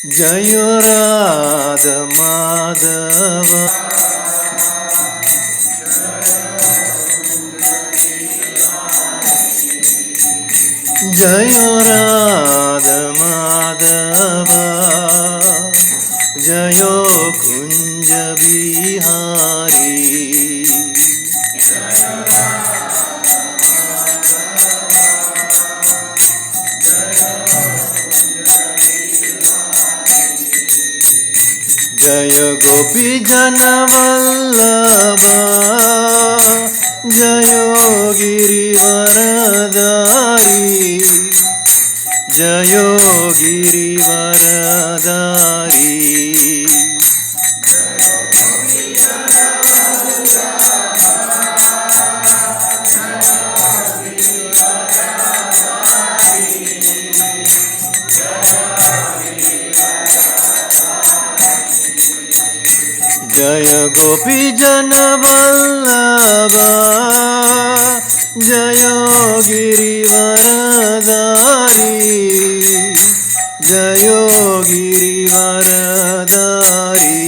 Jayo Radha Madhava Jayo Radha Madhava Jayo Kunja Bihari Jaya Gopi Jana Vallabha Jayo Giri Varadari Jayo Giri Varadari Jaya Gopi Jana Vallabha Jayo Giri Varadari Jayo Giri Varadari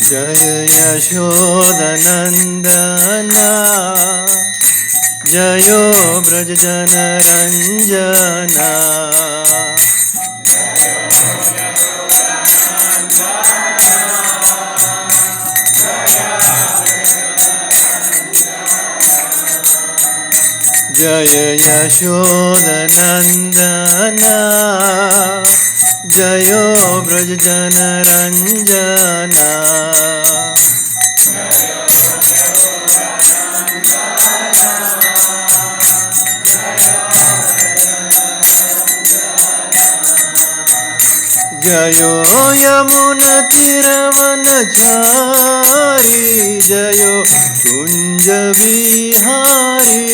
Jaya Yashoda Nandana Jayo Brajajana Ranjana Jaya Yashoda Nandana Jayo Brajajana Ranjana Jayo Yamuna Tiravanachari Jayo Kunja Bihari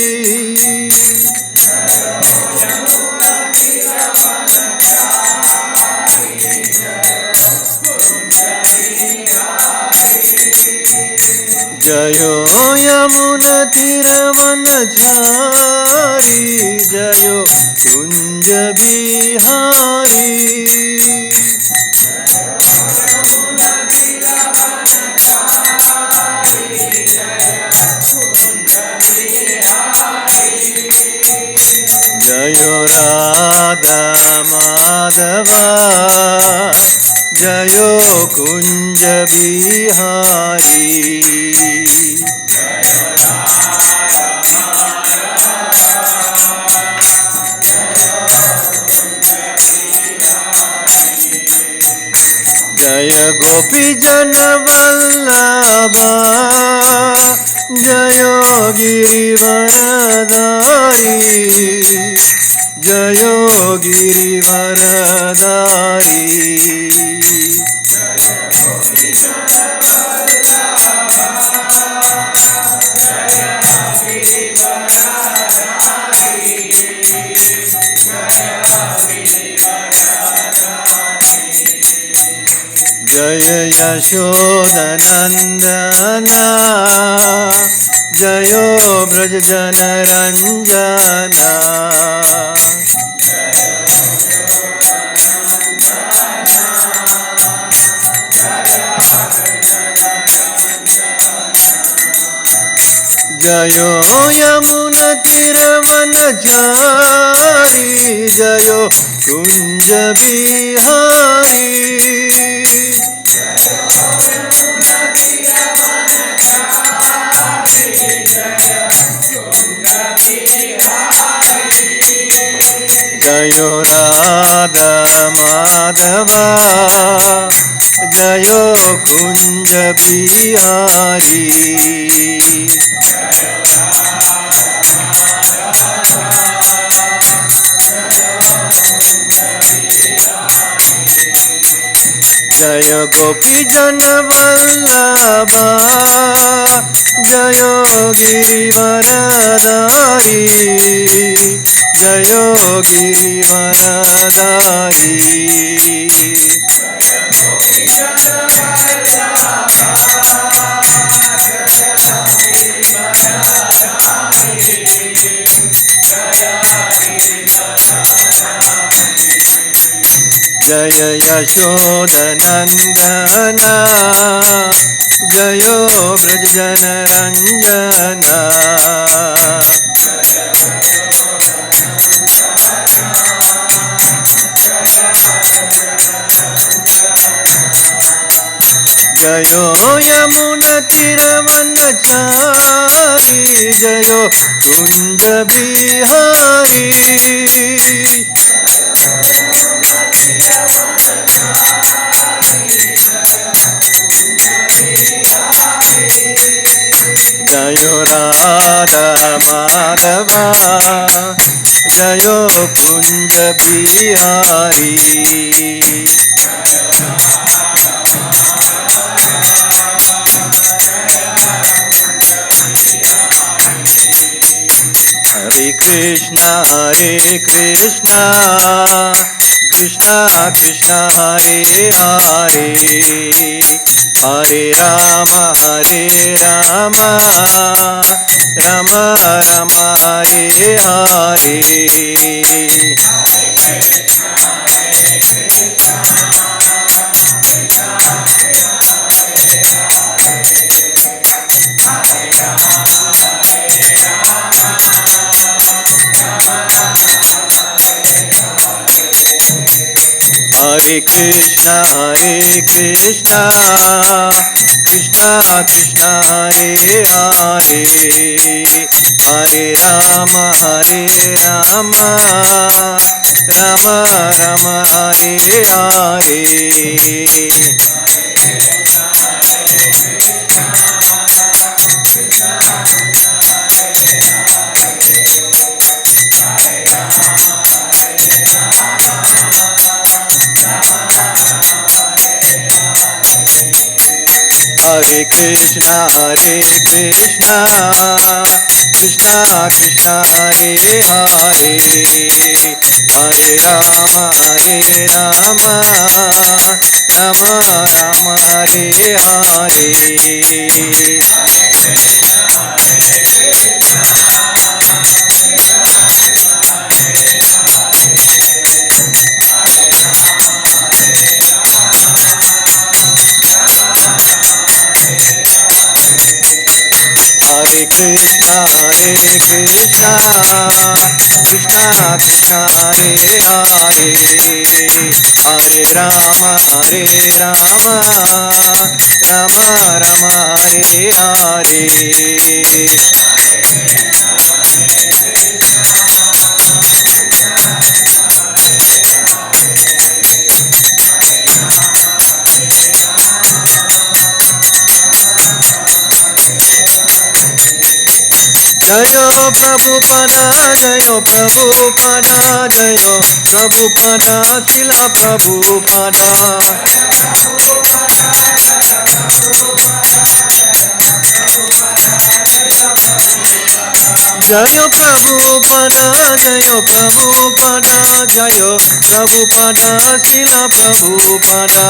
Jayo Yamuna Tiravanachari Jayo Kunja Bihari Jayo Radha Madhava Jayo Kunja Bihari Jaya Gopi Jana Vallabha Jayo Giri Varadari Jayo Giri Varadari Jaya Yashoda Nandana Jayo Brajajana Ranjana Jayo Yamuna Tiravanachari Jayo Kunja Bihari Jayo Radha Madhava Jayo Kunja Bihari Jaya Gopi Jana Vallabha Jayo Girivaradari, Jayo Girivaradari. Jaya Yashodanandana, Jayo Brajana Ranjana. Jayo Yamuna Tiravanachari, Jayo Kunja Bihari. Jayo Radha Madhava, Jayo Kunja Bihari. Hare Krishna, Krishna Krishna, Hare Hare, Hare Rama, Rama Rama, Hare Hare. Hare Krishna, Krishna Krishna, Hare Hare, Hare Rama, Rama Rama, Hare Hare. Hare Krishna, Krishna Krishna, Hare Hare, Hare Rama, Rama Rama, Hare Hare. Hare Krishna, Krishna Krishna, Hare Hare, Hare Rama, Rama Rama, Hare Hare. Jayo Prabhupada, Jayo Prabhupada, Jayo Prabhupada, Srila Prabhupada. Jayo Prabhupada, Jayo Prabhupada, Jayo Prabhupada, Srila Prabhupada.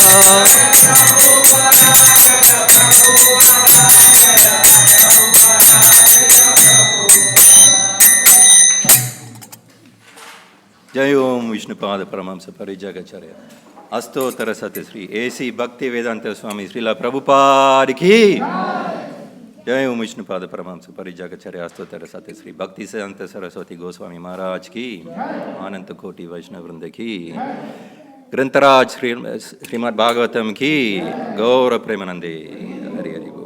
जय ओम विष्णुपाद परमहंस परिव्राजकाचार्य अष्टोत्तर सतश्री ऐसी भक्तिवेदांत स्वामी श्रीला प्रभुपाद की जय ओम विष्णुपाद परमहंस परिव्राजकाचार्य अष्टोत्तर सतश्री भक्तिवेदांत सरस्वती गोस्वामी महाराज की अनंत कोटि वैष्णव वृंद की ग्रंथराज श्रीमद् भागवतम की गौर प्रेमानंदे हरि हरि बोल।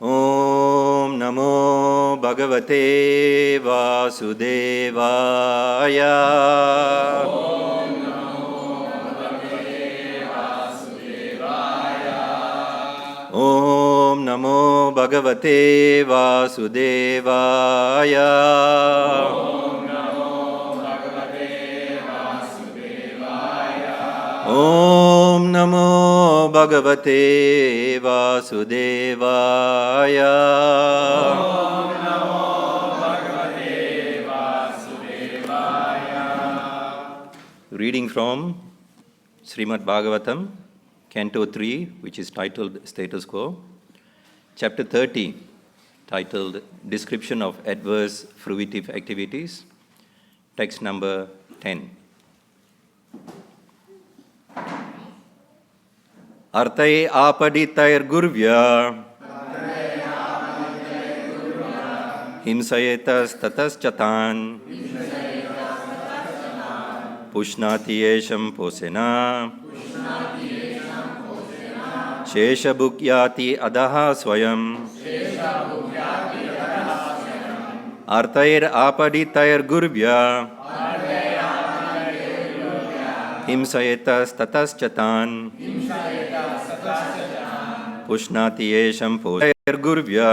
ओम नमो भगवते वासुदेवाय। ओम नमो भगवते वासुदेवाय। ओम Namo Bhagavate Vasudevaya. Om Namo Bhagavate Vasudevaya. Om Namo Bhagavate Vasudevaya. Reading from Śrīmad Bhāgavatam, Canto 3, which is titled Status Quo, Chapter 30, titled Description of Adverse Fruitive Activities, text number 10. Artai apaditair gurvya himsayetas tatas chatan pushnati yesham posena shesha bhukyati adaha swayam. Artair apaditair gurvya himsayetas tatas chatan pushnati yesham posena gurvya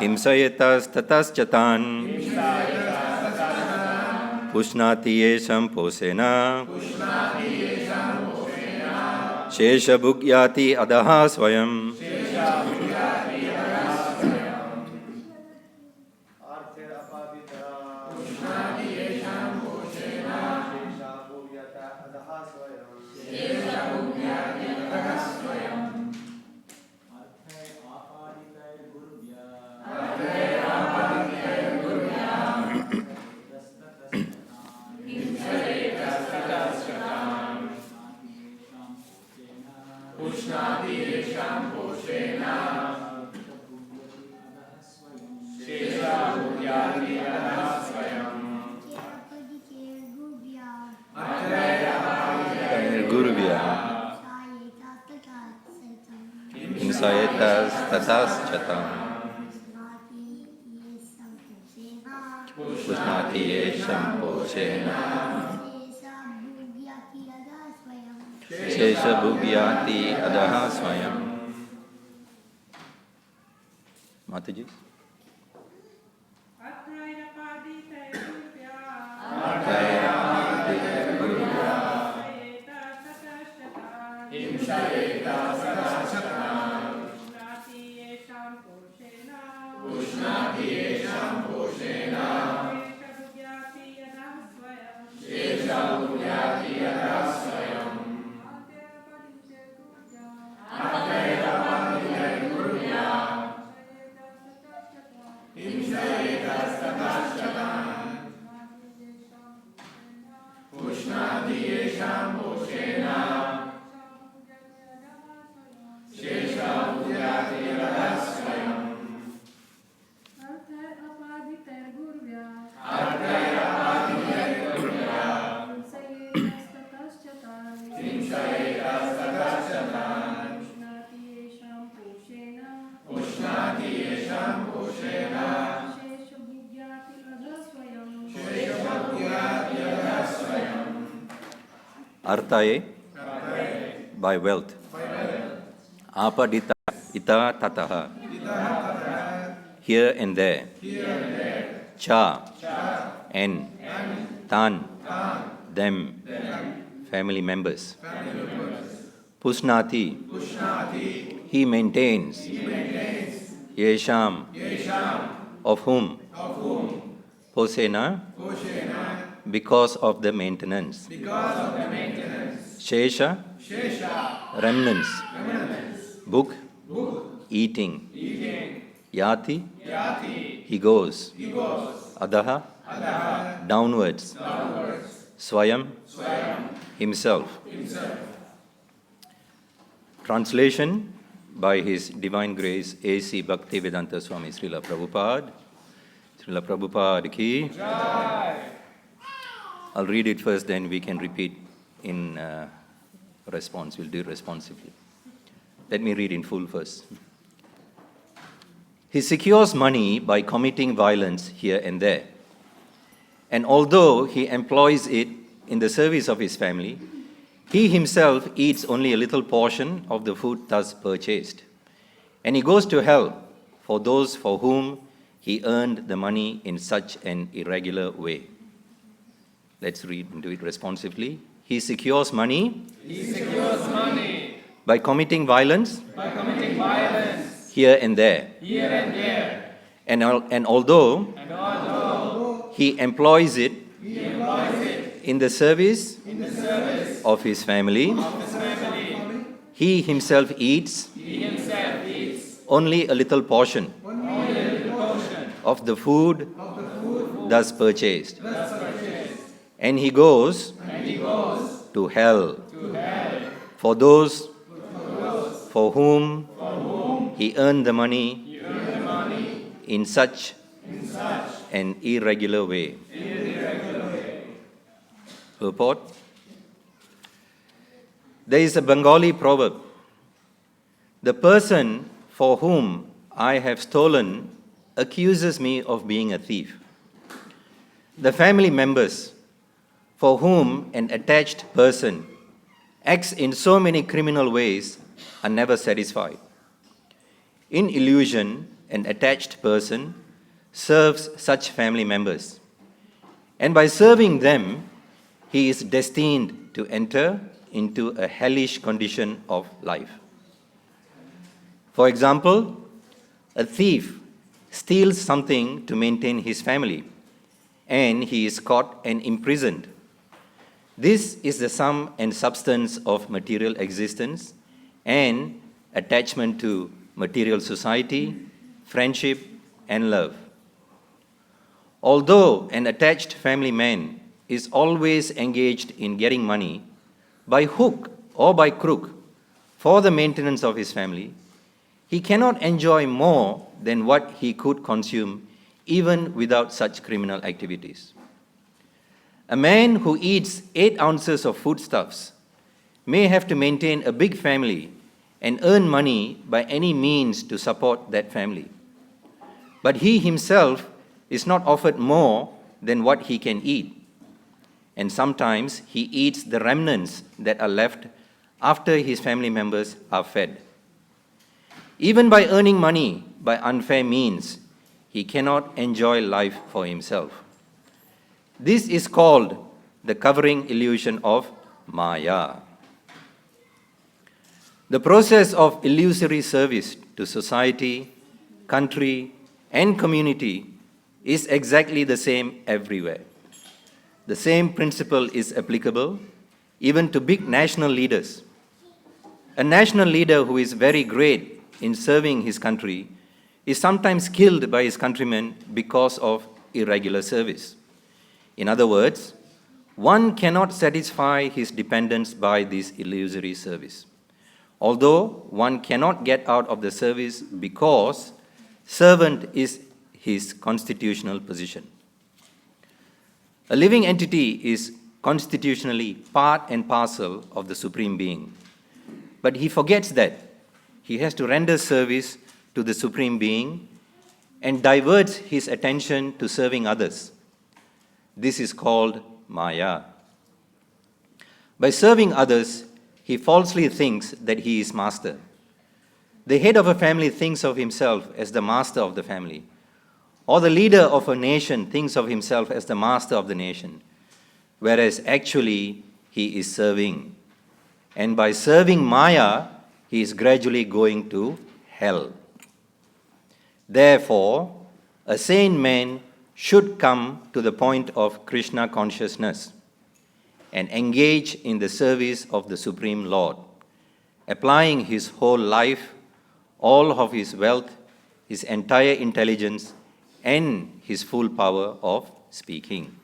himsayetas tatas chatan pushnati yesham posena shesha bhukyati adaha swayam. Himsayetas tatas chatan pushnati yesham posena shesha bhugyati adaha swayam. Mataji. Artaye, by wealth. Apadita ita tataha, here and there. Cha, and tan, them, family members. Pusnati, he maintains. Yesham, of whom? Posena, because of the maintenance. Shesha, remnants. Bhuk, eating. Yati, he goes. Adaha, downwards. Swayam, himself. Translation by His Divine Grace A.C. Bhaktivedanta Swami Srila Prabhupada. Srila Prabhupada ki. I'll read it first, then we can repeat in response. We'll do responsively. Let me read in full first. He secures money by committing violence here and there. And although he employs it in the service of his family, He himself eats only a little portion of the food thus purchased, and he goes to hell for those for whom he earned the money in such an irregular way. Let's read into it responsively. He secures money. By committing violence. Here and there. And although he employs it in the service of his family, he himself eats only a little portion of the food thus purchased. And he goes to hell for those for whom he earned the money in such an irregular way. Purport. There is a Bengali proverb. The person for whom I have stolen accuses me of being a thief. The family members for whom an attached person acts in so many criminal ways are never satisfied. In illusion, an attached person serves such family members, and by serving them, he is destined to enter into a hellish condition of life. For example, a thief steals something to maintain his family, and he is caught and imprisoned. This is the sum and substance of material existence and attachment to material society, friendship, and love. Although an attached family man is always engaged in getting money, by hook or by crook, for the maintenance of his family, he cannot enjoy more than what he could consume even without such criminal activities. A man who eats 8 ounces of foodstuffs may have to maintain a big family and earn money by any means to support that family. But he himself is not offered more than what he can eat, and sometimes he eats the remnants that are left after his family members are fed. Even by earning money by unfair means, he cannot enjoy life for himself. This is called the covering illusion of Maya. The process of illusory service to society, country, and community is exactly the same everywhere. The same principle is applicable even to big national leaders. A national leader who is very great in serving his country is sometimes killed by his countrymen because of irregular service. In other words, one cannot satisfy his dependents by this illusory service, although one cannot get out of the service because servant is his constitutional position. A living entity is constitutionally part and parcel of the Supreme Being, but he forgets that he has to render service to the Supreme Being and diverts his attention to serving others. This is called Maya. By serving others, he falsely thinks that he is master. The head of a family thinks of himself as the master of the family, or the leader of a nation thinks of himself as the master of the nation, whereas actually he is serving. And by serving Maya, he is gradually going to hell. Therefore, a sane man should come to the point of Krishna consciousness and engage in the service of the Supreme Lord, applying his whole life, all of his wealth, his entire intelligence, and his full power of speaking.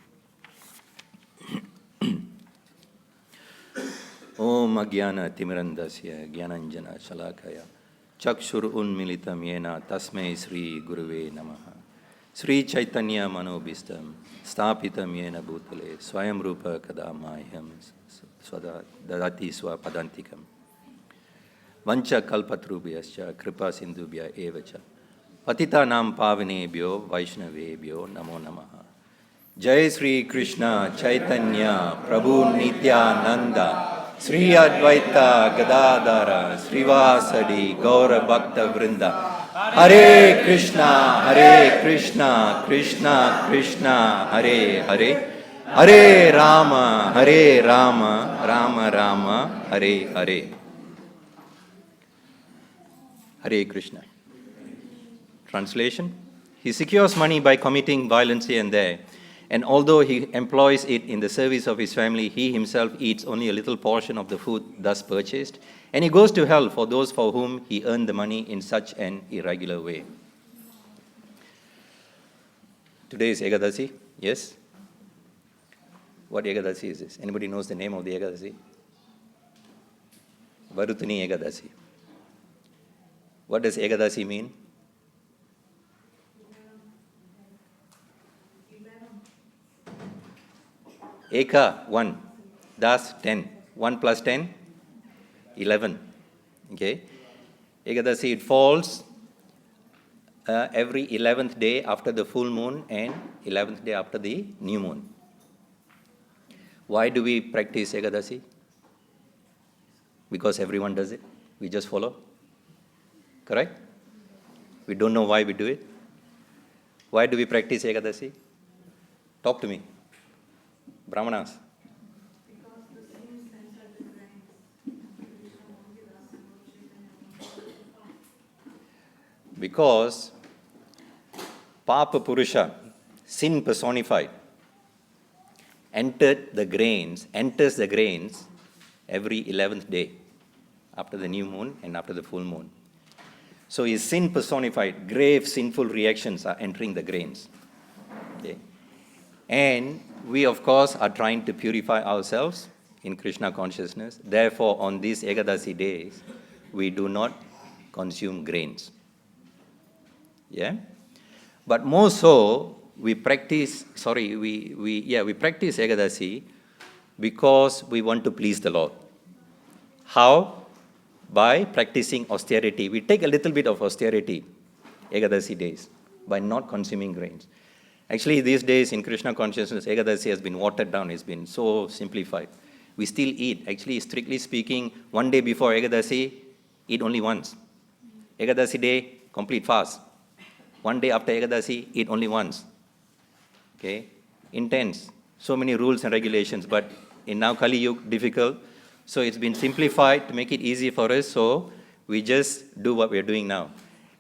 Om Agyana Timirandasya Gyananjana Shalakaya Chakshur Unmilitam Yena Tasmai Sri Guruve Namaha Sri Chaitanya Manobhistam Stapitam Yena Bhutale Swayam Rupa Kadamayam Swada Dadati Swapadantikam Vancha Kalpatrubhyascha Kripa Sindhubhya Evacha Patita Nam Pavanebhyo Vaishnavebhyo Namo Namaha Jai Sri Krishna Chaitanya Prabhu Nityananda Sri Advaita Gadadhara Srivasadi Gaura Bhakta Vrinda. Hare Krishna, Krishna Krishna, Hare Hare. Hare Rama, Rama Rama, Hare Hare. Hare Krishna. Translation: He secures money by committing violence here and there, and although he employs it in the service of his family, he himself eats only a little portion of the food thus purchased, and he goes to hell for those for whom he earned the money in such an irregular way. Today is Ekadasi, yes? What Ekadasi is this? Anybody knows the name of the Ekadasi? Varutini Ekadasi. What does Ekadasi mean? Eka, 1. Das, 10. 1 plus 10? 11. Okay. Ekadasi, it falls every 11th day after the full moon and 11th day after the new moon. Why do we practice Ekadasi? Because everyone does it. We just follow. Correct? We don't know why we do it. Why do we practice Ekadasi? Talk to me. Brahmanas. Because the same center Because Papa Purusha, sin personified, enters the grains every 11th day after the new moon and after the full moon. So his sin personified, grave sinful reactions are entering the grains. Okay. And we, of course, are trying to purify ourselves in Krishna consciousness. Therefore, on these Ekadasi days, we do not consume grains. Yeah? But more so, we practice Ekadasi because we want to please the Lord. How? By practicing austerity. We take a little bit of austerity, Ekadasi days, by not consuming grains. Actually, these days in Krishna consciousness, Ekadasi has been watered down. It's been so simplified. We still eat. Actually, strictly speaking, one day before Ekadasi, eat only once. Ekadasi day, complete fast. One day after Ekadasi, eat only once. Okay? Intense. So many rules and regulations, but in now Kali Yuga, difficult. So it's been simplified to make it easy for us, so we just do what we're doing now.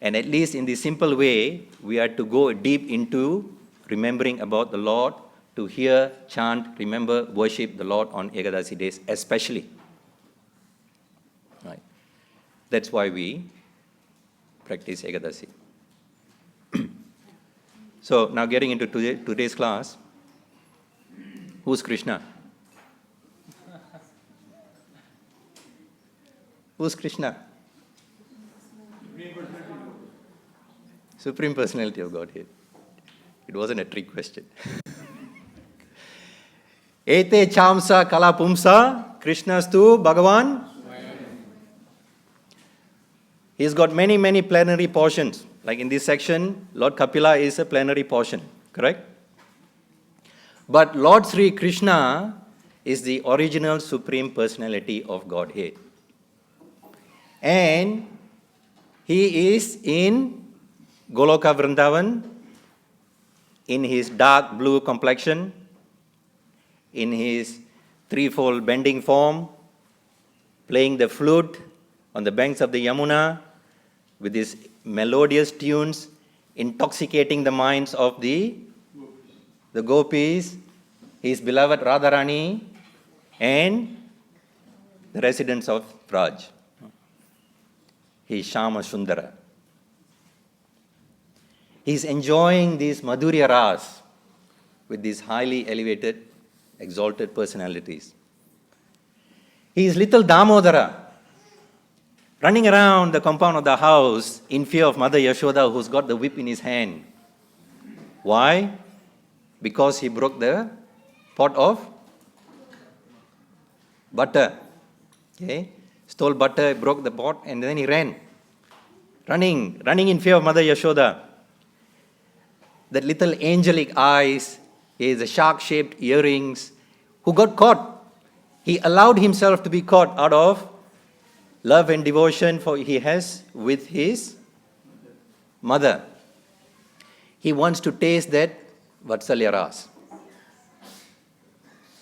And at least in this simple way, we are to go deep into remembering about the Lord, to hear, chant, remember, worship the Lord on Ekadasi days, especially. Right. That's why we practice Ekadasi. So now getting into today's class, who's Krishna? Who's Krishna? Supreme Personality of Godhead. It wasn't a trick question. Ete chamsa kala pumsa Krishnastu Bhagavan. He's got many, many plenary portions. Like in this section, Lord Kapila is a plenary portion, correct? But Lord Sri Krishna is the original Supreme Personality of Godhead. And he is in Goloka Vrindavan, in his dark blue complexion, in his threefold bending form, playing the flute on the banks of the Yamuna with his melodious tunes, intoxicating the minds of the gopis, his beloved Radharani, and the residents of Braj. He is Shama Sundara. He is enjoying these Madhurya Ras with these highly elevated, exalted personalities. He is little Damodara, running around the compound of the house in fear of Mother Yashoda, who's got the whip in his hand. Why? Because he broke the pot of butter. Okay? Stole butter, broke the pot, and then he ran. Running in fear of Mother Yashoda. That little angelic eyes, he has the shark-shaped earrings, who got caught He allowed himself to be caught out of love and devotion for he has with his mother. He wants to taste that Vatsalya Ras,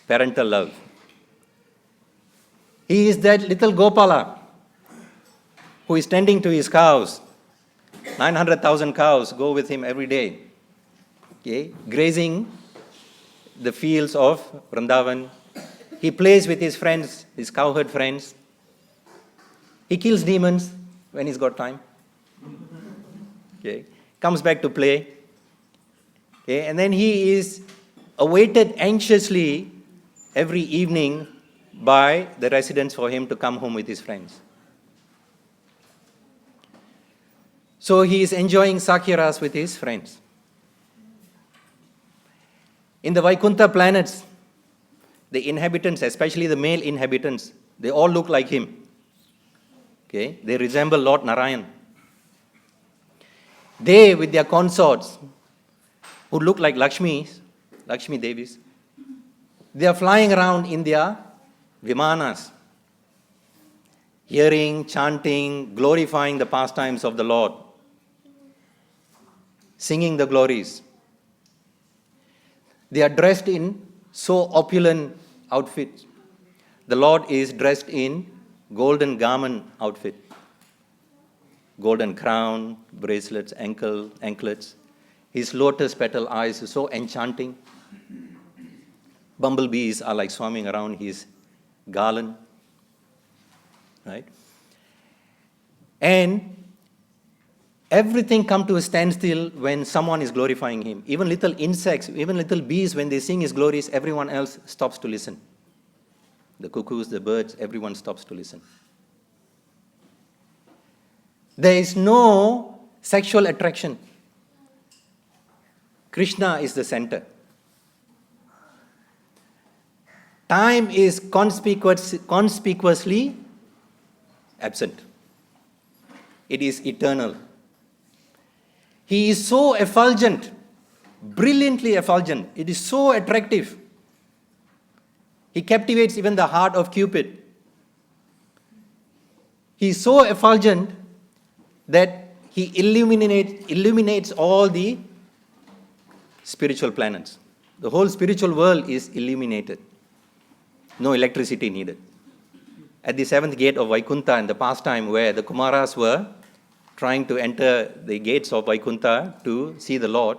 parental love. He is that little Gopala who is tending to his cows. 900,000 cows go with him every day, okay, grazing the fields of Vrindavan. He plays with his friends, his cowherd friends. He kills demons when he's got time. Okay, comes back to play. Okay, and then he is awaited anxiously every evening by the residents for him to come home with his friends. So he is enjoying Sakyaras with his friends. In the Vaikuntha planets, the inhabitants, especially the male inhabitants, they all look like him. Okay, they resemble Lord Narayan. They, with their consorts, who look like Lakshmi Devis, they are flying around in their vimanas, hearing, chanting, glorifying the pastimes of the Lord, singing the glories. They are dressed in so opulent outfits. The Lord is dressed in golden garment outfit, golden crown, bracelets, anklets. His lotus petal eyes are so enchanting. Bumblebees are like swarming around his garland, right? And everything comes to a standstill when someone is glorifying him. Even little insects, even little bees, when they sing his glories, everyone else stops to listen. The cuckoos, the birds, everyone stops to listen. There is no sexual attraction. Krishna is the center. Time is conspicuously absent. It is eternal. He is so effulgent, brilliantly effulgent. It is so attractive. He captivates even the heart of Cupid. He is so effulgent that he illuminates all the spiritual planets. The whole spiritual world is illuminated. No electricity needed. At the seventh gate of Vaikuntha, in the pastime where the Kumaras were trying to enter the gates of Vaikuntha to see the Lord,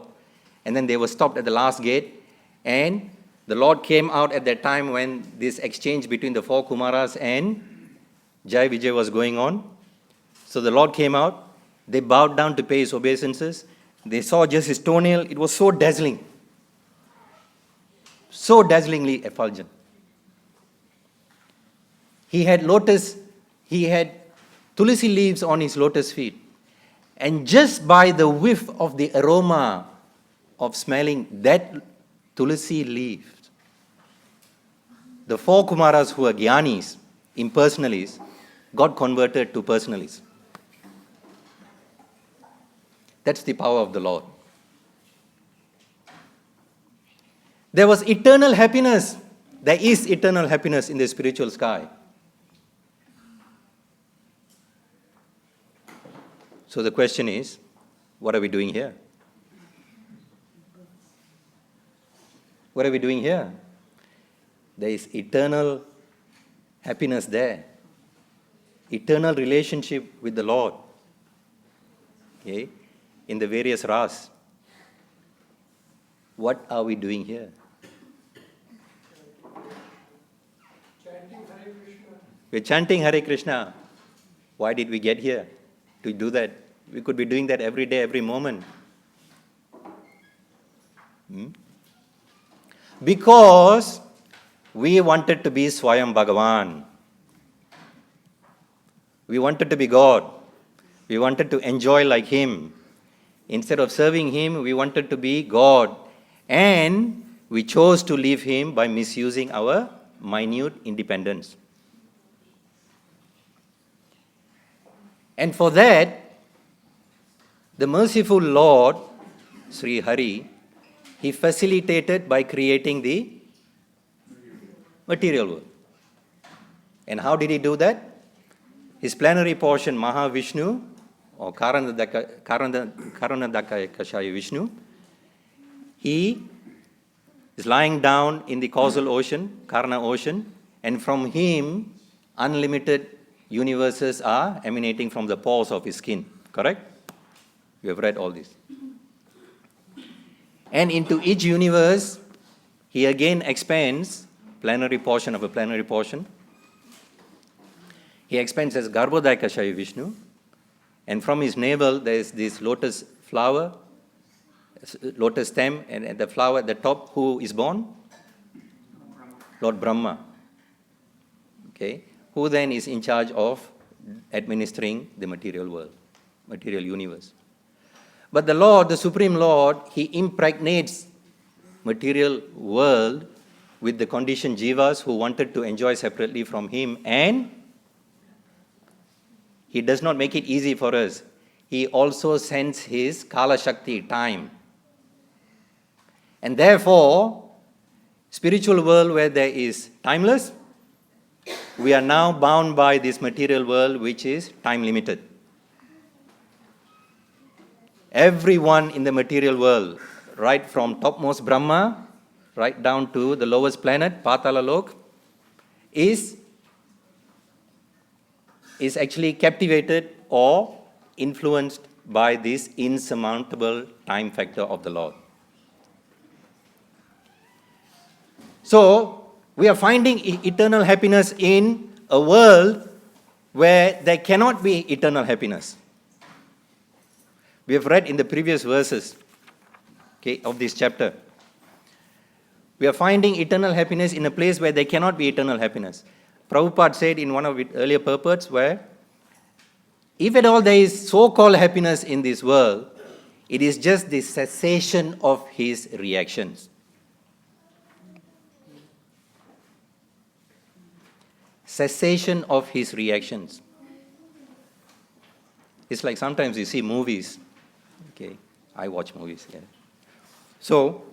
and then they were stopped at the last gate, and the Lord came out at that time when this exchange between the four Kumaras and Jai Vijay was going on. So the Lord came out, they bowed down to pay his obeisances. They saw just his toenail. It was so dazzling, so dazzlingly effulgent. He had tulsi leaves on his lotus feet. And just by the whiff of the aroma of smelling that tulsi leaf, the four Kumaras who were Gyanis, impersonalists, got converted to personalists. That's the power of the Lord. There was eternal happiness. There is eternal happiness in the spiritual sky. So the question is, what are we doing here? What are we doing here? There is eternal happiness there. Eternal relationship with the Lord. Okay? In the various ras. What are we doing here? We're chanting Hare Krishna. Why did we get here to do that? We could be doing that every day, every moment. Because we wanted to be Swayam Bhagavan. We wanted to be God. We wanted to enjoy like Him. Instead of serving Him, we wanted to be God. And we chose to leave Him by misusing our minute independence. And for that, the merciful Lord, Sri Hare, He facilitated by creating the material world. And how did he do that? His plenary portion, Mahavishnu, or Karanadakaya Vishnu, he is lying down in the causal ocean, Karna ocean, and from him, unlimited universes are emanating from the pores of his skin. Correct? You have read all this. And into each universe, he again expands plenary portion of a plenary portion. He expands as Garbhodakaya Vishnu, and from his navel there is this lotus flower, lotus stem, and at the flower at the top, who is born? Lord Brahma. Okay, who then is in charge of administering the material world, material universe. But the Lord, the Supreme Lord, he impregnates material world with the conditioned jivas who wanted to enjoy separately from him, and he does not make it easy for us. He also sends his Kala Shakti, time. And therefore, spiritual world where there is timeless, we are now bound by this material world which is time limited. Everyone in the material world, right from topmost Brahma, right down to the lowest planet, Patala Lok, is actually captivated or influenced by this insurmountable time factor of the Lord. So, we are finding eternal happiness in a world where there cannot be eternal happiness. We have read in the previous verses, okay, of this chapter. We are finding eternal happiness in a place where there cannot be eternal happiness. Prabhupada said in one of his earlier purports where, if at all there is so-called happiness in this world, it is just the cessation of his reactions. Cessation of his reactions. It's like sometimes you see movies. Okay, I watch movies. Yeah. So,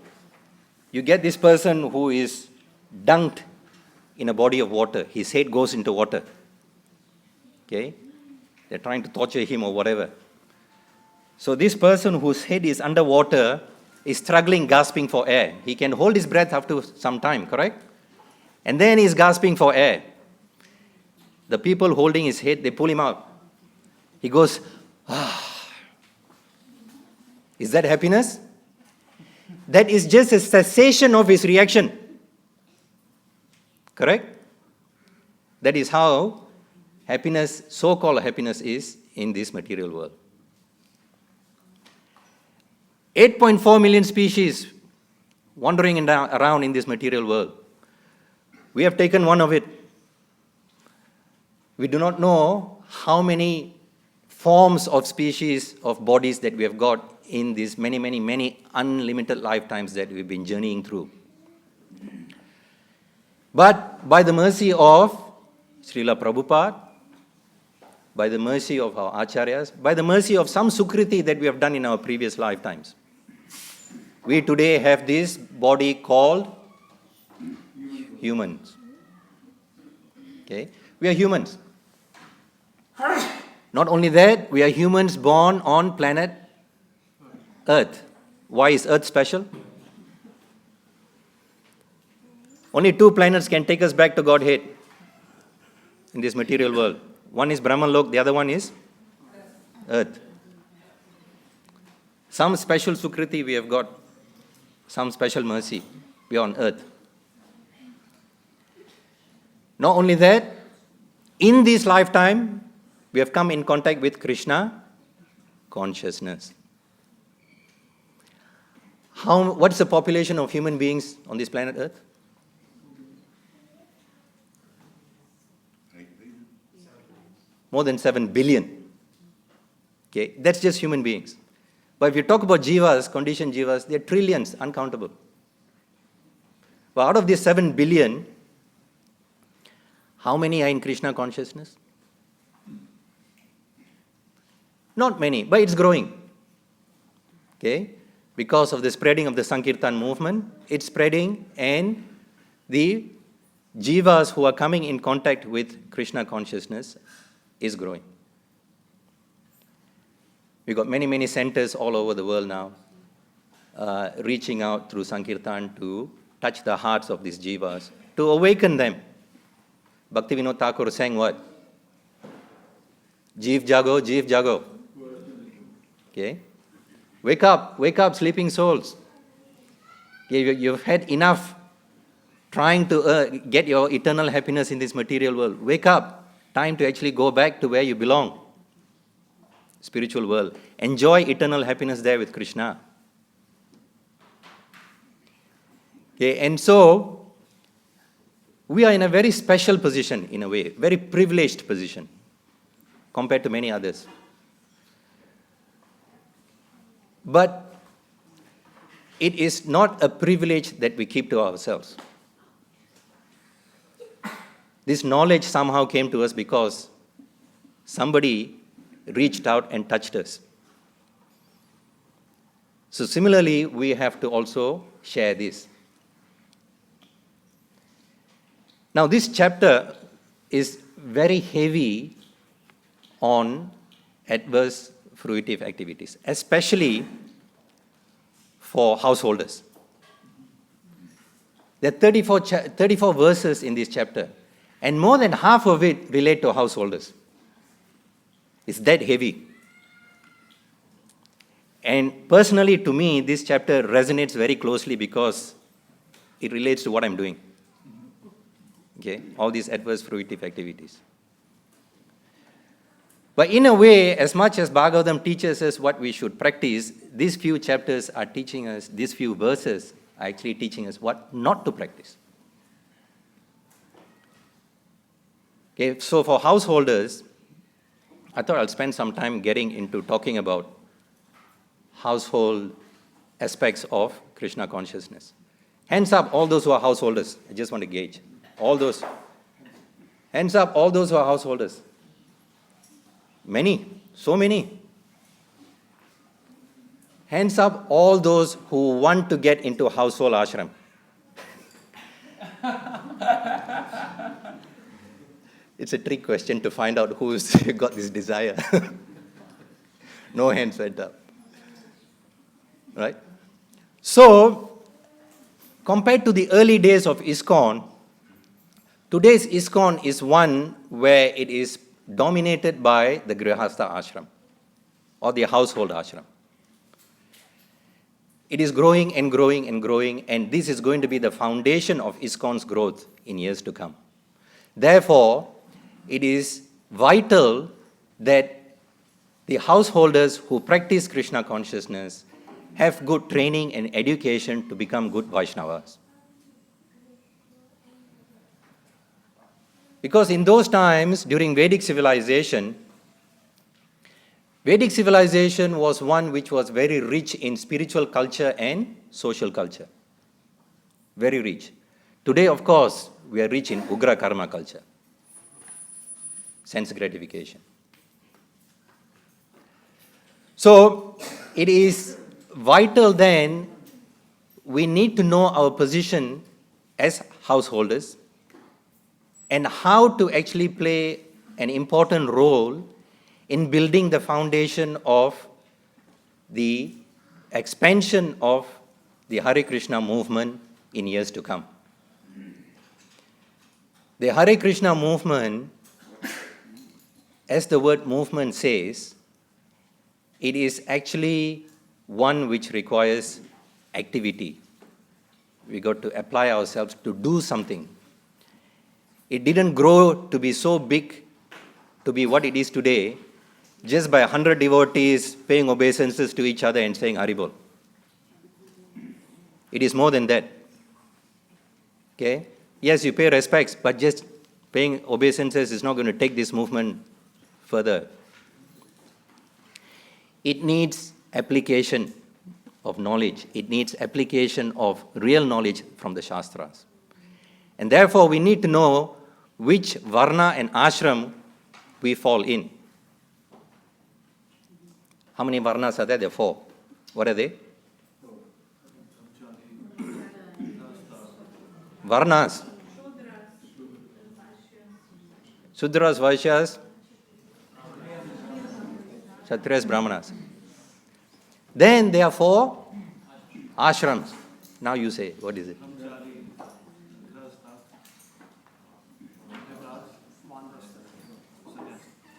you get this person who is dunked in a body of water. His head goes into water. Okay? They're trying to torture him or whatever. So this person whose head is underwater is struggling, gasping for air. He can hold his breath after some time, correct? And then he's gasping for air. The people holding his head, they pull him out. He goes, ah. Is that happiness? That is just a cessation of his reaction. Correct? That is how happiness, so-called happiness, is in this material world. 8.4 million species wandering around in this material world. We have taken one of it. We do not know how many forms of species of bodies that we have got in these many unlimited lifetimes that we've been journeying through. But by the mercy of Srila Prabhupada, by the mercy of our Acharyas, by the mercy of some Sukriti that we have done in our previous lifetimes, we today have this body called humans. Okay? We are humans. Not only that, we are humans born on planet Earth. Why is Earth special? Only 2 planets can take us back to Godhead in this material world. One is Brahmalok, the other one is Earth. Some special Sukriti we have got, some special mercy. We are on Earth. Not only that, in this lifetime, we have come in contact with Krishna consciousness. What's the population of human beings on this planet Earth? 8 billion. More than 7 billion. Okay, that's just human beings. But if you talk about jivas, conditioned jivas, they're trillions, uncountable. But out of these 7 billion, how many are in Krishna consciousness? Not many, but it's growing. Okay? Because of the spreading of the Sankirtan movement, it's spreading, and the jivas who are coming in contact with Krishna consciousness is growing. We've got many, many centers all over the world now, reaching out through Sankirtan to touch the hearts of these jivas, to awaken them. Bhaktivedanta Thakur sang what? Jeev jago, jeev jago. Okay? Wake up, sleeping souls. You've had enough trying to get your eternal happiness in this material world. Wake up. Time to actually go back to where you belong. Spiritual world. Enjoy eternal happiness there with Krishna. Okay, and so, we are in a very special position in a way, very privileged position compared to many others. But it is not a privilege that we keep to ourselves. This knowledge somehow came to us because somebody reached out and touched us. So similarly, we have to also share this. Now, this chapter is very heavy on adverse fruitive activities, especially for householders. There are 34 verses in this chapter, and more than half of it relate to householders. It's that heavy. And personally, to me, this chapter resonates very closely because it relates to what I'm doing. Okay, all these adverse fruitive activities. But in a way, as much as Bhagavatam teaches us what we should practice, these few chapters are teaching us, these few verses are actually teaching us what not to practice. Okay, so for householders, I thought I'll spend some time getting into talking about household aspects of Krishna consciousness. Hands up, all those who are householders. I just want to gauge. All those. Hands up, all those who are householders. Many, so many. Hands up, all those who want to get into household ashram. It's a trick question to find out who's got this desire. No hands went up. Right? So, compared to the early days of ISKCON, today's ISKCON is one where it is dominated by the Grihastha ashram or the household ashram. It is growing and growing and growing, and this is going to be the foundation of ISKCON's growth in years to come. Therefore, it is vital that the householders who practice Krishna consciousness have good training and education to become good Vaishnavas. Because in those times, during Vedic civilization was one which was very rich in spiritual culture and social culture. Very rich. Today, of course, we are rich in Ugra Karma culture. Sense gratification. So, it is vital then, we need to know our position as householders and how to actually play an important role in building the foundation of the expansion of the Hare Krishna movement in years to come. The Hare Krishna movement, as the word movement says, it is actually one which requires activity. We got to apply ourselves to do something. It didn't grow to be so big, to be what it is today, just by 100 devotees paying obeisances to each other and saying Haribol. It is more than that. Okay? Yes, you pay respects, but just paying obeisances is not going to take this movement further. It needs application of knowledge. It needs application of real knowledge from the Shastras. And therefore, we need to know which varna and ashram we fall in. How many varnas are there? There are 4. What are they? Varnas. Sudras, Vaishyas, Kshatriyas, Brahmanas. Then there are 4 ashrams. Now you say, what is it?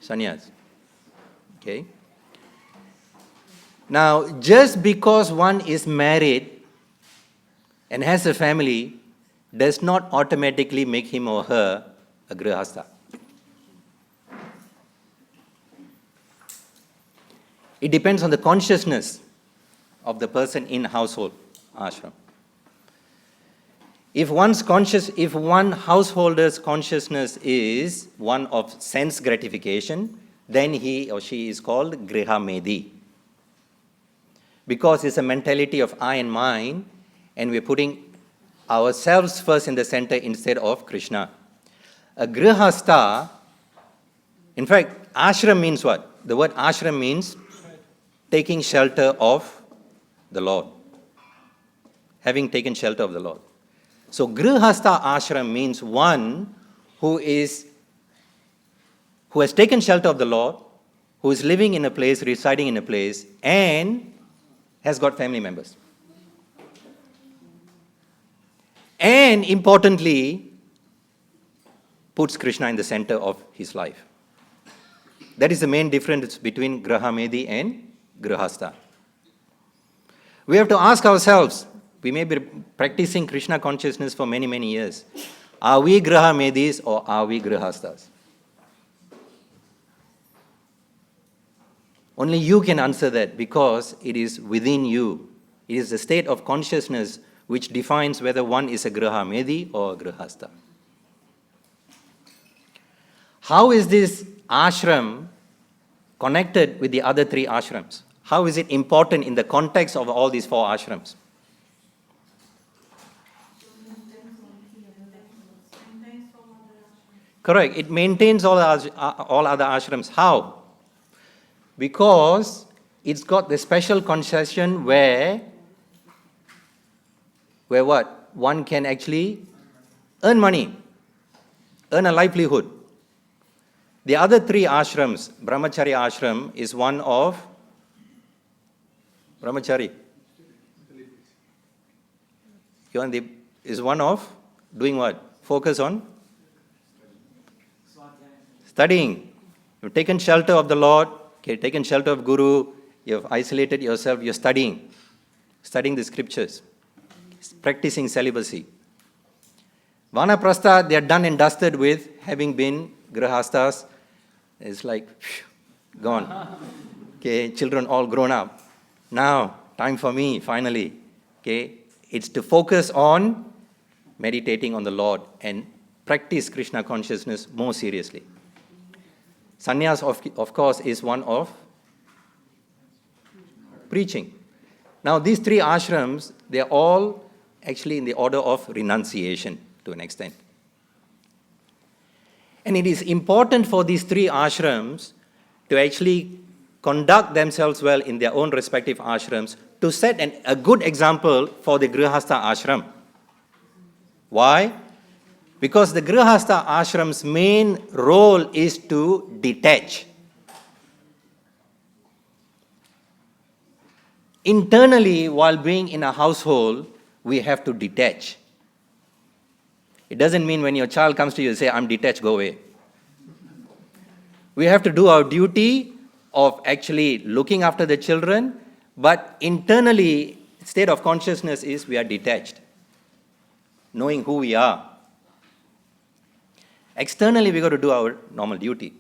Sannyas. Okay. Now, just because one is married and has a family does not automatically make him or her a grihastha. It depends on the consciousness of the person in household ashram. If one householder's consciousness is one of sense gratification, then he or she is called grihamedi. Because it's a mentality of I and mine, and we're putting ourselves first in the center instead of Krishna. A grihastha, in fact, ashram means what? The word ashram means taking shelter of the Lord. Having taken shelter of the Lord. So grihastha ashram means one who has taken shelter of the Lord, who is living in a place, residing in a place, and has got family members. And importantly, puts Krishna in the center of his life. That is the main difference between Grahamedi and Grihastha. We have to ask ourselves, we may be practicing Krishna consciousness for many, many years. Are we Grahamedis or are we Grihasthas? Only you can answer that because it is within you. It is the state of consciousness which defines whether one is a Grahamedi or a Grihastha. How is this ashram connected with the other 3 ashrams? How is it important in the context of all these 4 ashrams? Correct. It maintains all other ashrams. How? Because it's got the special concession where what? One can actually earn money, earn a livelihood. The other 3 ashrams, Brahmacharya ashram is one of Brahmachari. Is one of doing what? Focus on studying. You've taken shelter of the Lord, taken shelter of Guru, you've isolated yourself, you're studying the scriptures, practicing celibacy. Vanaprastha, they are done and dusted with having been grihasthas. It's like, gone. Okay, children all grown up. Now, time for me, finally. Okay, it's to focus on meditating on the Lord and practice Krishna consciousness more seriously. Sannyas, of course, is one of preaching. Now, these 3 ashrams, they're all actually in the order of renunciation to an extent. And it is important for these 3 ashrams to actually conduct themselves well in their own respective ashrams to set a good example for the Grihastha ashram. Why? Because the Grihastha ashram's main role is to detach. Internally, while being in a household, we have to detach. It doesn't mean when your child comes to you and say, I'm detached, go away. We have to do our duty of actually looking after the children, but internally, state of consciousness is we are detached, knowing who we are. Externally, we got to do our normal duty.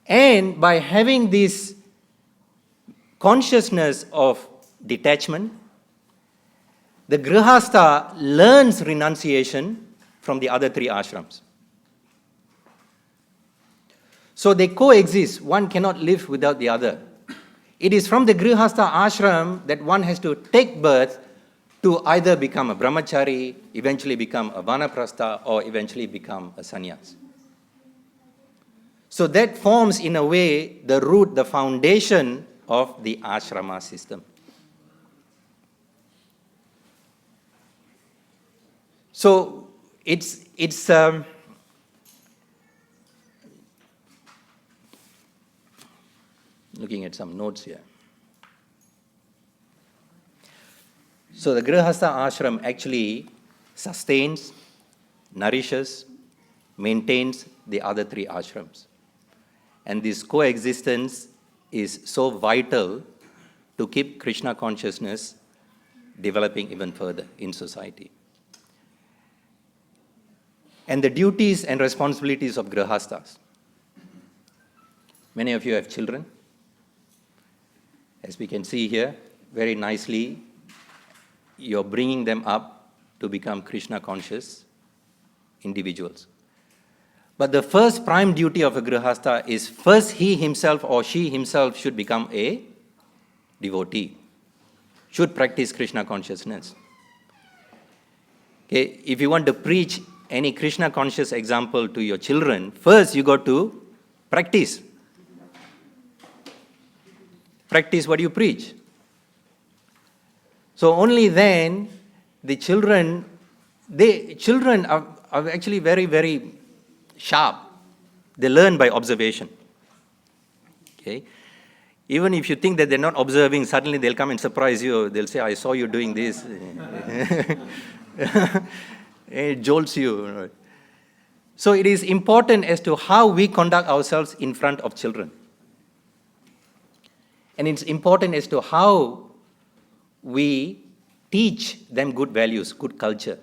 And by having this consciousness of detachment, the Grihastha learns renunciation from the other 3 ashrams. So they coexist. One cannot live without the other. It is from the Grihastha ashram that one has to take birth to either become a brahmachari, eventually become a vanaprastha, or eventually become a sannyas. So that forms, in a way, the root, the foundation of the ashrama system. So it's looking at some notes here. So the Grihastha ashram actually sustains, nourishes, maintains the other three ashrams. And this coexistence is so vital to keep Krishna consciousness developing even further in society. And the duties and responsibilities of Grihasthas. Many of you have children. As we can see here, very nicely, you're bringing them up to become Krishna conscious individuals. But the first prime duty of a Grihastha is first he himself or she himself should become a devotee, should practice Krishna consciousness. Okay, if you want to preach any Krishna conscious example to your children, first you got to practice. Practice what you preach. So only then the children are actually very, very sharp. They learn by observation. Okay? Even if you think that they're not observing, suddenly they'll come and surprise you. They'll say, I saw you doing this. It jolts you. So it is important as to how we conduct ourselves in front of children. And it's important as to how we teach them good values, good culture.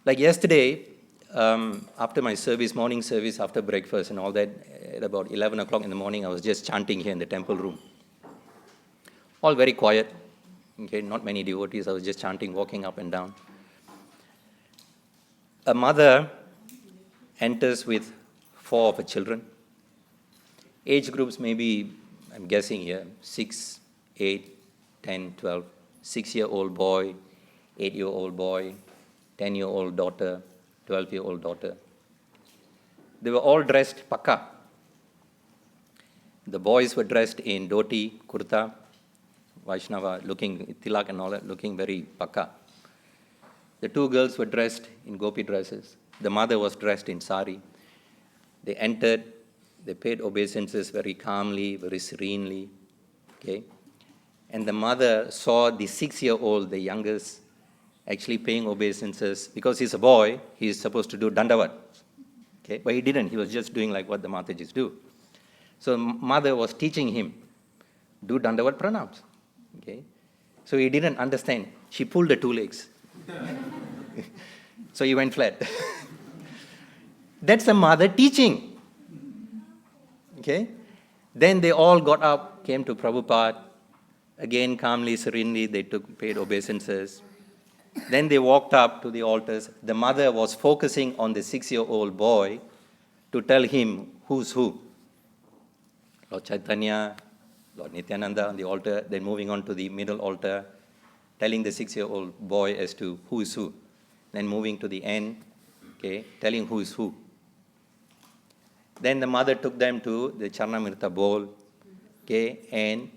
Like yesterday, after my service, morning service, after breakfast and all that, at about 11 o'clock in the morning, I was just chanting here in the temple room. All very quiet, okay, not many devotees. I was just chanting, walking up and down. A mother enters with 4 of her children. Age groups maybe, I'm guessing here, 6, 8, 10, 12. 6-year-old boy, 8-year-old boy, 10-year-old daughter, 12-year-old daughter. They were all dressed pakka. The boys were dressed in dhoti, kurta, Vaishnava, looking, tilak and all that, looking very pakka. The 2 girls were dressed in gopi dresses. The mother was dressed in sari. They entered, they paid obeisances very calmly, very serenely. Okay? And the mother saw the 6-year-old, the youngest, actually paying obeisances. Because he's a boy, he's supposed to do dandavat. Okay? But he didn't. He was just doing like what the Matajis do. So mother was teaching him, do dandavat pranams. Okay? So he didn't understand. She pulled the 2 legs. So he went flat. That's a mother teaching. Okay? Then they all got up, came to Prabhupada. Again, calmly, serenely, they paid obeisances. Then they walked up to the altars. The mother was focusing on the 6-year-old boy to tell him who's who. Lord Chaitanya, Lord Nityananda on the altar, then moving on to the middle altar, telling the 6-year-old boy as to who is who. Then moving to the end, okay, telling who is who. Then the mother took them to the Charnamrita bowl, okay, and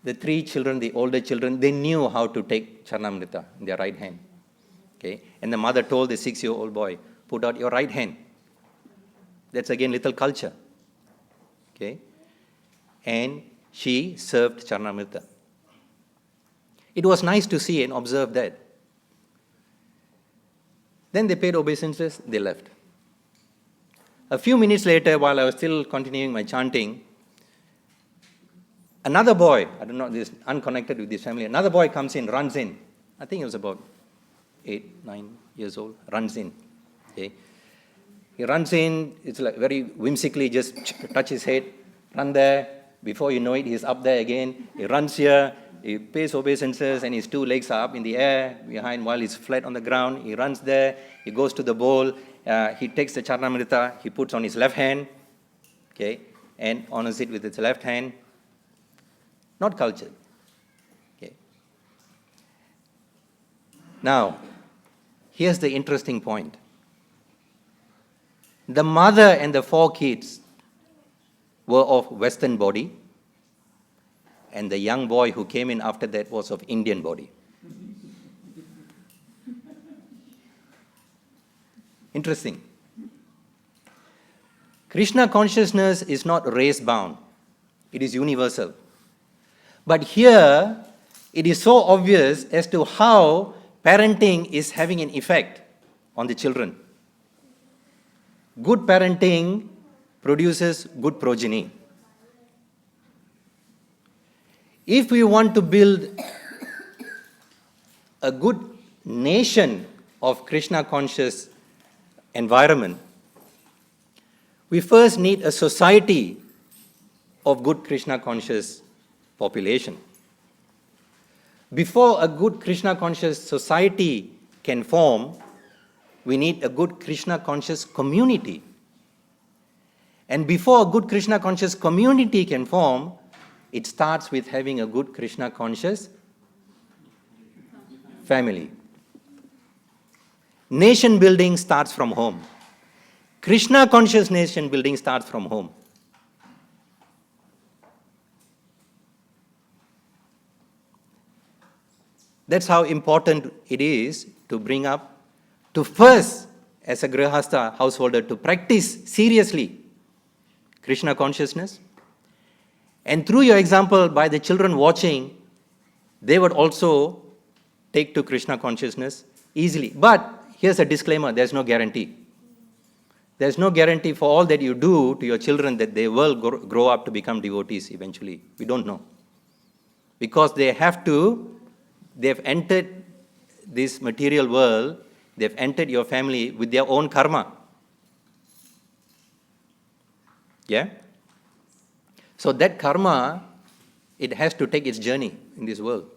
the 3 children, the older children, they knew how to take Charnamrita in their right hand. Okay? And the mother told the 6-year-old boy, put out your right hand. That's again little culture. Okay? And she served Charnamrita. It was nice to see and observe that. Then they paid obeisances, they left. A few minutes later, while I was still continuing my chanting, another boy, I don't know, this unconnected with this family, another boy comes in, runs in. I think he was about 8, 9 years old, runs in. Okay. He runs in, it's like very whimsically, just touch his head, run there. Before you know it, he's up there again. He runs here, he pays obeisances, and his 2 legs are up in the air behind while he's flat on the ground. He runs there, he goes to the bowl, he takes the Charnamrita, he puts on his left hand, okay, and honors it with his left hand. Not cultured. Okay. Now, here's the interesting point. The mother and the 4 kids were of Western body, and the young boy who came in after that was of Indian body. Interesting. Krishna consciousness is not race-bound. It is universal. But here, it is so obvious as to how parenting is having an effect on the children. Good parenting produces good progeny. If we want to build a good nation of Krishna conscious environment, we first need a society of good Krishna conscious population. Before a good Krishna conscious society can form, we need a good Krishna conscious community. And before a good Krishna conscious community can form, it starts with having a good Krishna conscious family. Nation building starts from home. Krishna conscious nation building starts from home. That's how important it is to bring up, to first, as a grihastha householder, to practice seriously Krishna consciousness. And through your example, by the children watching, they would also take to Krishna consciousness easily. But here's a disclaimer, there's no guarantee. There's no guarantee for all that you do to your children that they will grow up to become devotees eventually. We don't know. Because they've entered this material world, they've entered your family with their own karma. Yeah? So that karma, it has to take its journey in this world.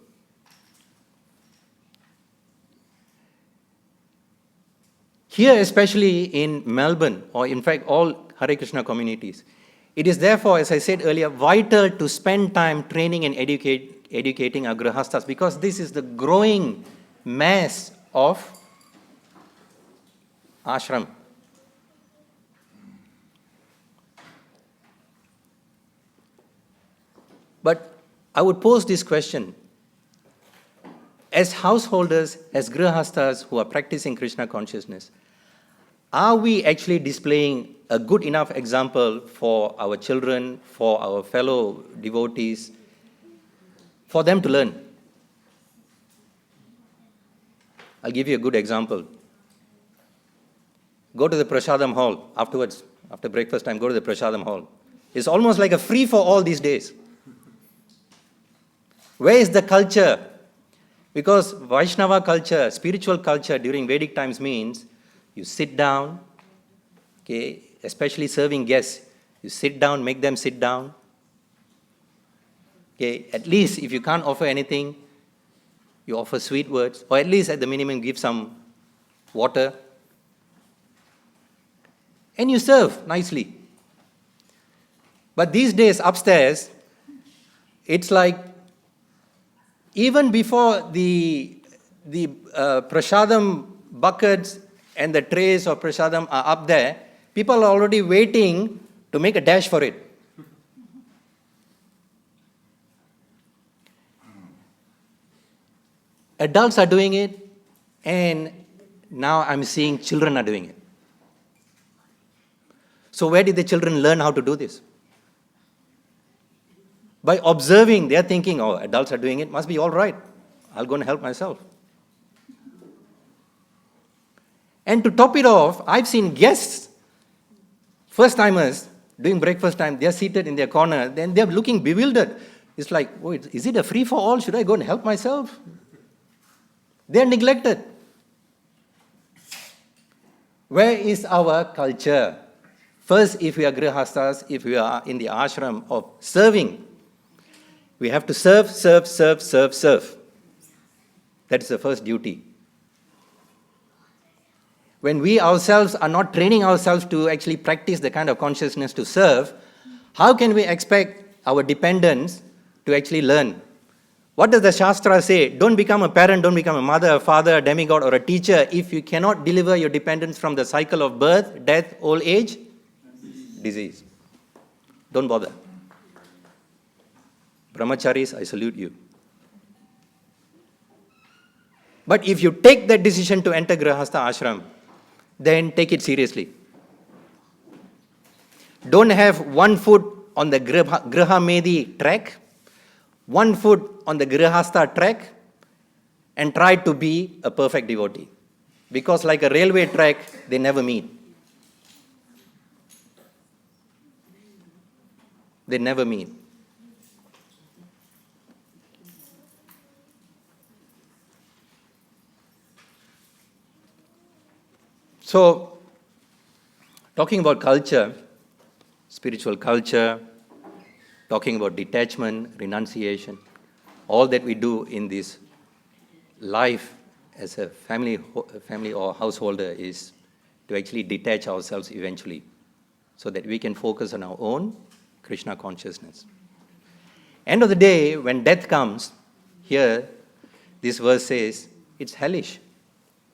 Here, especially in Melbourne, or in fact all Hare Krishna communities, it is therefore, as I said earlier, vital to spend time training and educating our grihasthas, because this is the growing mass of ashram. But I would pose this question. As householders, as grihasthas who are practicing Krishna consciousness, are we actually displaying a good enough example for our children, for our fellow devotees, for them to learn? I'll give you a good example. Go to the Prasadam hall afterwards, after breakfast time, go to the Prasadam hall. It's almost like a free for all these days. Where is the culture? Because Vaishnava culture, spiritual culture during Vedic times means you sit down, okay, especially serving guests. You sit down, make them sit down. Okay, at least if you can't offer anything, you offer sweet words, or at least at the minimum give some water. And you serve nicely. But these days upstairs, it's like even before the prasadam buckets and the trays of prasadam are up there, people are already waiting to make a dash for it. Adults are doing it, and now I'm seeing children are doing it. So where did the children learn how to do this? By observing, they are thinking, oh, adults are doing it, must be all right. I'll go and help myself. And to top it off, I've seen guests, first-timers, doing breakfast time, they're seated in their corner, then they're looking bewildered. It's like, oh, is it a free-for-all? Should I go and help myself? They're neglected. Where is our culture? First, if we are grihasthas, if we are in the ashram of serving, we have to serve, serve, serve, serve, serve. That is the first duty. When we ourselves are not training ourselves to actually practice the kind of consciousness to serve, how can we expect our dependents to actually learn? What does the Shastra say? Don't become a parent, don't become a mother, a father, a demigod, or a teacher if you cannot deliver your dependents from the cycle of birth, death, old age, disease. Don't bother. Brahmacharis, I salute you. But if you take that decision to enter Grihastha ashram, then take it seriously. Don't have one foot on the Grihamedi track, 1 foot on the Grihastha track, and try to be a perfect devotee. Because like a railway track, they never meet. They never meet. So, talking about culture, spiritual culture, talking about detachment, renunciation, all that we do in this life as a family or householder is to actually detach ourselves eventually so that we can focus on our own Krishna consciousness. End of the day, when death comes, here, this verse says, it's hellish.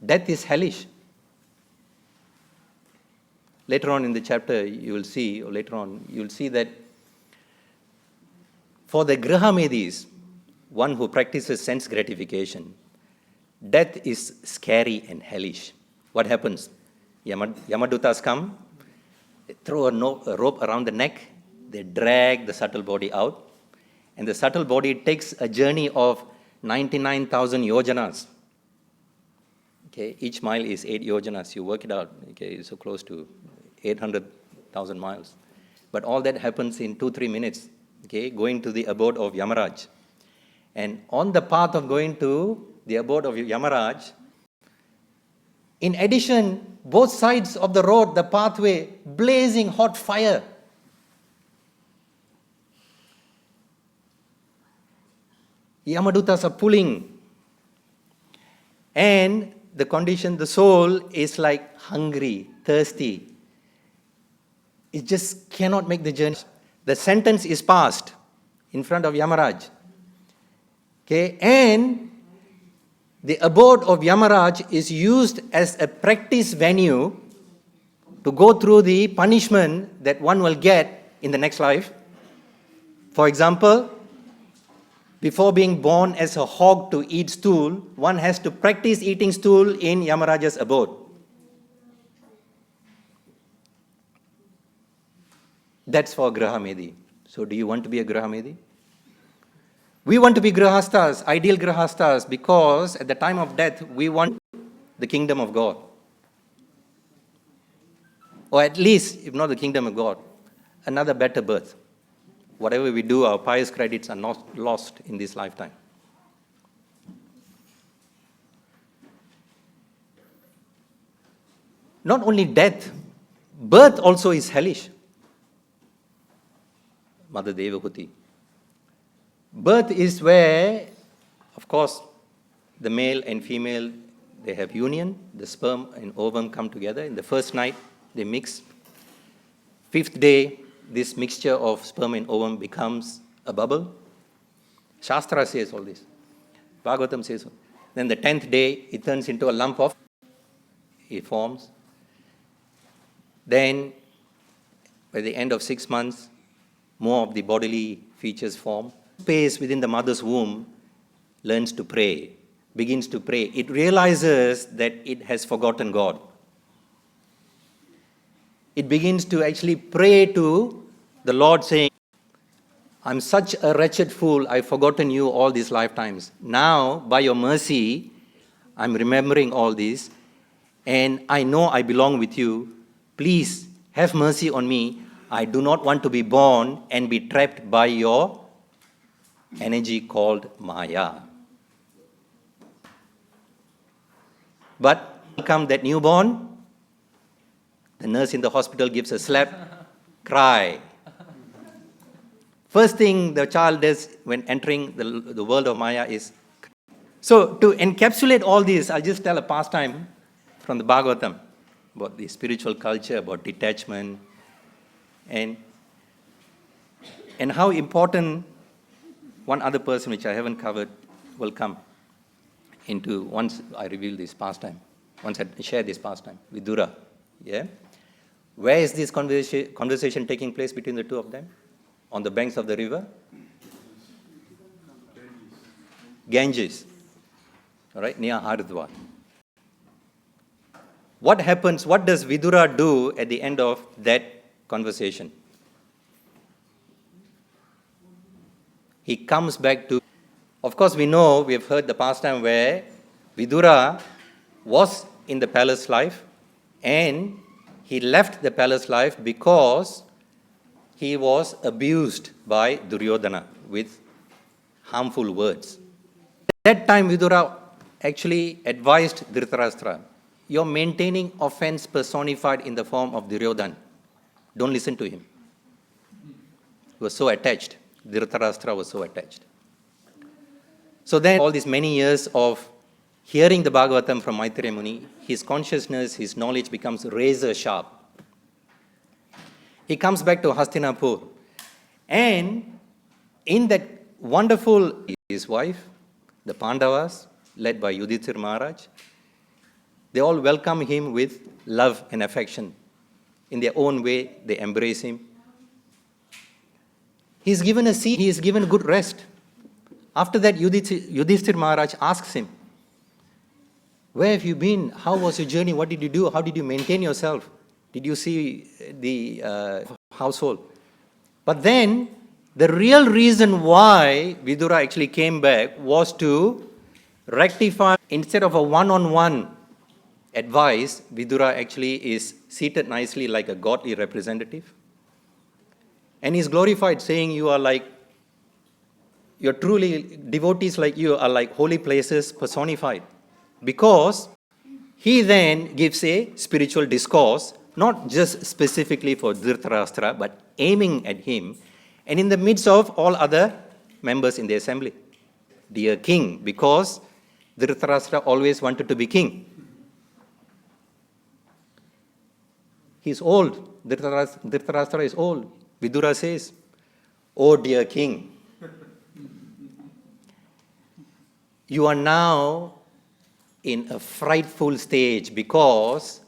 Death is hellish. Later on in the chapter, you will see that for the Grihamedis, one who practices sense gratification, death is scary and hellish. What happens? Yamadutas come, they throw a rope around the neck, they drag the subtle body out, and the subtle body takes a journey of 99,000 yojanas. Okay, each mile is 8 yojanas. You work it out. Okay, so close to 800,000 miles. But all that happens in 2-3 minutes. Okay, going to the abode of Yamaraj. And on the path of going to the abode of Yamaraj, in addition, both sides of the road, the pathway, blazing hot fire. Yamadutas are pulling. And the condition, the soul is like hungry, thirsty. It just cannot make the journey. The sentence is passed in front of Yamaraj. Okay, and the abode of Yamaraj is used as a practice venue to go through the punishment that one will get in the next life. For example, before being born as a hog to eat stool, one has to practice eating stool in Yamaraja's abode. That's for Grihamedi. So do you want to be a Grihamedi? We want to be Grihasthas, ideal Grihasthas, because at the time of death, we want the kingdom of God. Or at least, if not the kingdom of God, another better birth. Whatever we do, our pious credits are not lost in this lifetime. Not only death, birth also is hellish. Mother Devahuti. Birth is where, of course, the male and female, they have union, the sperm and ovum come together. In the first night, they mix. 5th day, this mixture of sperm and ovum becomes a bubble. Shastra says all this. Bhagavatam says so. Then the 10th day, it turns into a lump of, it forms. Then, by the end of 6 months, more of the bodily features form. Space within the mother's womb learns to pray, begins to pray. It realizes that it has forgotten God. It begins to actually pray to the Lord saying, I'm such a wretched fool, I've forgotten you all these lifetimes. Now, by your mercy, I'm remembering all this, and I know I belong with you. Please, have mercy on me. I do not want to be born and be trapped by your energy called Maya. But come that newborn, the nurse in the hospital gives a slap, cry. First thing the child does when entering the world of Maya is. So to encapsulate all this, I'll just tell a pastime from the Bhagavatam about the spiritual culture, about detachment, and how important one other person, which I haven't covered, will come into once I reveal this pastime, once I share this pastime, Vidura. Yeah? Where is this conversation taking place between the two of them? On the banks of the river? Ganges. All right, near Haridwar. What happens, what does Vidura do at the end of that conversation? he comes back to, of course we know, we have heard the pastime where Vidura was in the palace life and he left the palace life because he was abused by Duryodhana with harmful words. At that time, Vidura actually advised Dhritarashtra, you're maintaining offense personified in the form of Duryodhana. Don't listen to him. He was so attached. Dhritarashtra was so attached. So then, all these many years of hearing the Bhagavatam from Maitreya Muni, his consciousness, his knowledge becomes razor sharp. He comes back to Hastinapur. And in that wonderful, his wife, the Pandavas, led by Yudhishthira Maharaj, they all welcome him with love and affection. In their own way, they embrace him. He's given a seat, he is given good rest. After that, Yudhishthira Maharaj asks him, where have you been? How was your journey? What did you do? How did you maintain yourself? Did you see the household? But then, the real reason why Vidura actually came back was to rectify, instead of a one-on-one advice, Vidura actually is seated nicely like a godly representative. And he's glorified, saying you're truly, devotees like you are like holy places personified. Because he then gives a spiritual discourse, not just specifically for Dhritarashtra, but aiming at him, and in the midst of all other members in the assembly. Dear king, because Dhritarashtra always wanted to be king. He's old. Dhritarashtra is old. Vidura says, oh dear king, you are now in a frightful stage because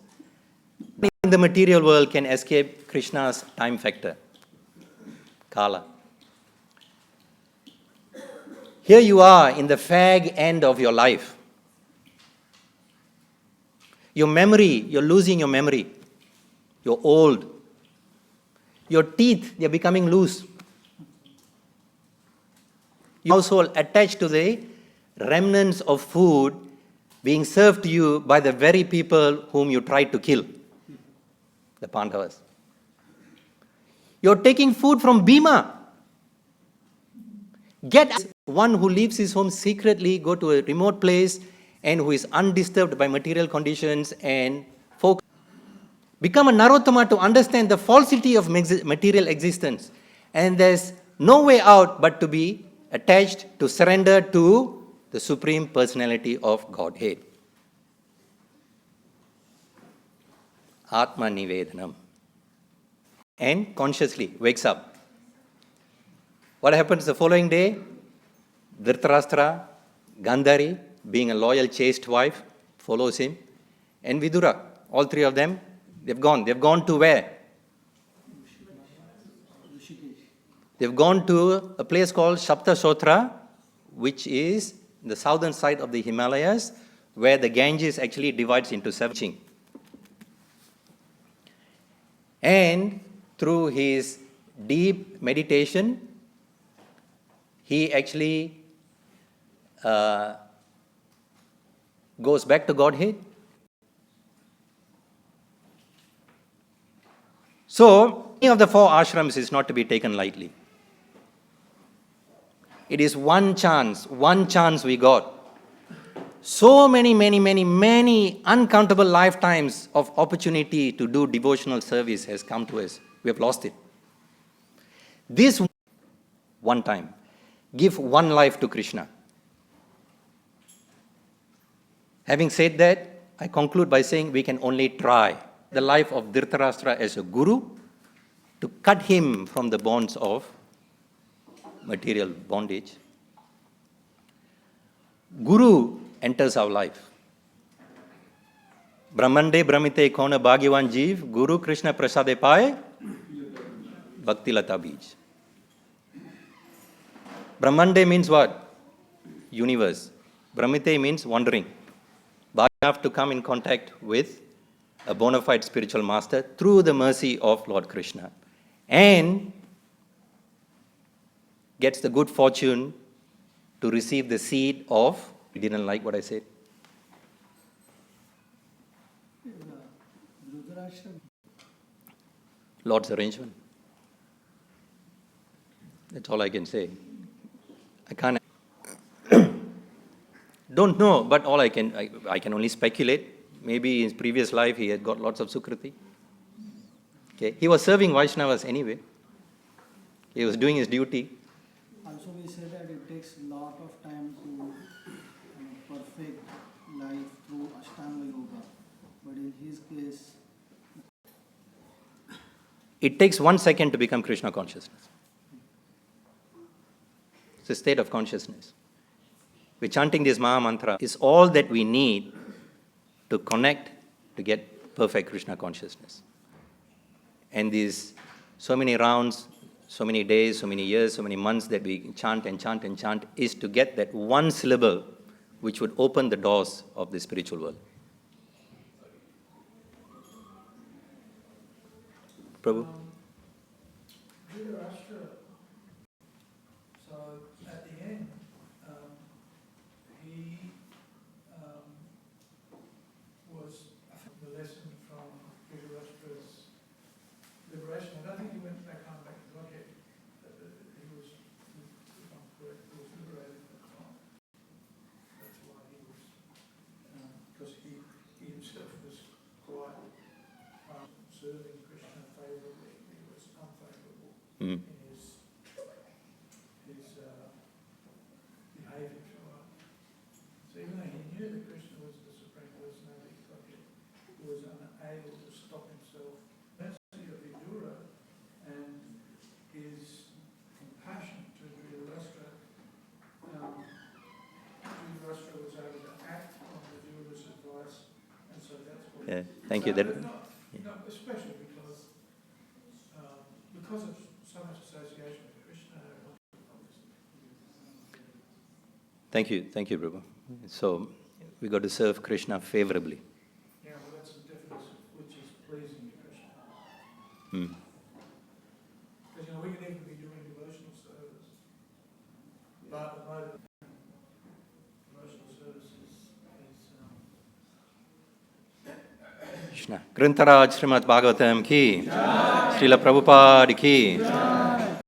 in the material world can escape Krishna's time factor, Kala. Here you are in the fag end of your life. Your memory, you're losing your memory. You're old. Your teeth, they're becoming loose. Your household attached to the remnants of food being served to you by the very people whom you tried to kill, the Pandavas. You're taking food from Bhima. Get one who leaves his home secretly, go to a remote place, and who is undisturbed by material conditions and focus. Become a Narottama to understand the falsity of material existence. And there's no way out but to be attached, to surrender to the Supreme Personality of Godhead. Atma Nivedanam. And consciously wakes up. What happens the following day? Dhritarashtra, Gandhari, being a loyal, chaste wife, follows him. And Vidura, all three of them, they've gone. They've gone to where? They've gone to a place called Saptashotra, which is the southern side of the Himalayas, where the Ganges actually divides into 7. And through his deep meditation, he actually goes back to Godhead. So, any of the 4 ashrams is not to be taken lightly. It is one chance we got. So many uncountable lifetimes of opportunity to do devotional service has come to us. We have lost it. This one time, give one life to Krishna. Having said that, I conclude by saying we can only try the life of Dhritarashtra as a guru to cut him from the bonds of material bondage. Guru enters our life. Brahmande Brahmite Kona Bhagyavan Jeev, Guru Krishna Prasade Paye, Bhakti Lata Bij. Brahmande means what? Universe. Brahmite means wandering. But you have to come in contact with a bona fide spiritual master through the mercy of Lord Krishna. And gets the good fortune to receive the seed of, you didn't like what I said? Lord's arrangement. That's all I can say. I can't. Don't know, but all I can only speculate. Maybe in his previous life he had got lots of sukriti. Okay, he was serving Vaishnavas anyway. He was doing his duty. Also, we say that it takes a lot of time to perfect life through Ashtanga Yoga. But in his case, It takes 1 second to become Krishna consciousness. It's a state of consciousness. We're chanting this Maha Mantra. It's all that we need to connect to get perfect Krishna consciousness. And these so many rounds, so many days, so many years, so many months that we chant and chant and chant is to get that one syllable which would open the doors of the spiritual world. Prabhu? So at the end, he was the lesson from Dhritarashtra's liberation. I don't think he went back home back to Godhead. He was, if I'm correct, he was liberated at the time. That's why he was, because he himself was quite serving Krishna favourably. He was unfavourable in his behaviour, if you like. So even though he knew that Krishna was the Supreme Personality of Godhead, he was unable to stop himself. Mercy of Vidura and his compassion to Dhritarashtra, Dhritarashtra was able to act on Vidura's advice, and so that's what. Yeah, thank you. Not especially because of so much association with Krishna. Thank you, Prabhu. So we got to serve Krishna favorably. Yeah, well, that's the difference, which is pleasing to Krishna. Hmm. Because we can even be doing devotional service, but the mode of devotional service is Krishna. Grantharaj Śrīmad Bhāgavatam ki, Srila Prabhupada ki.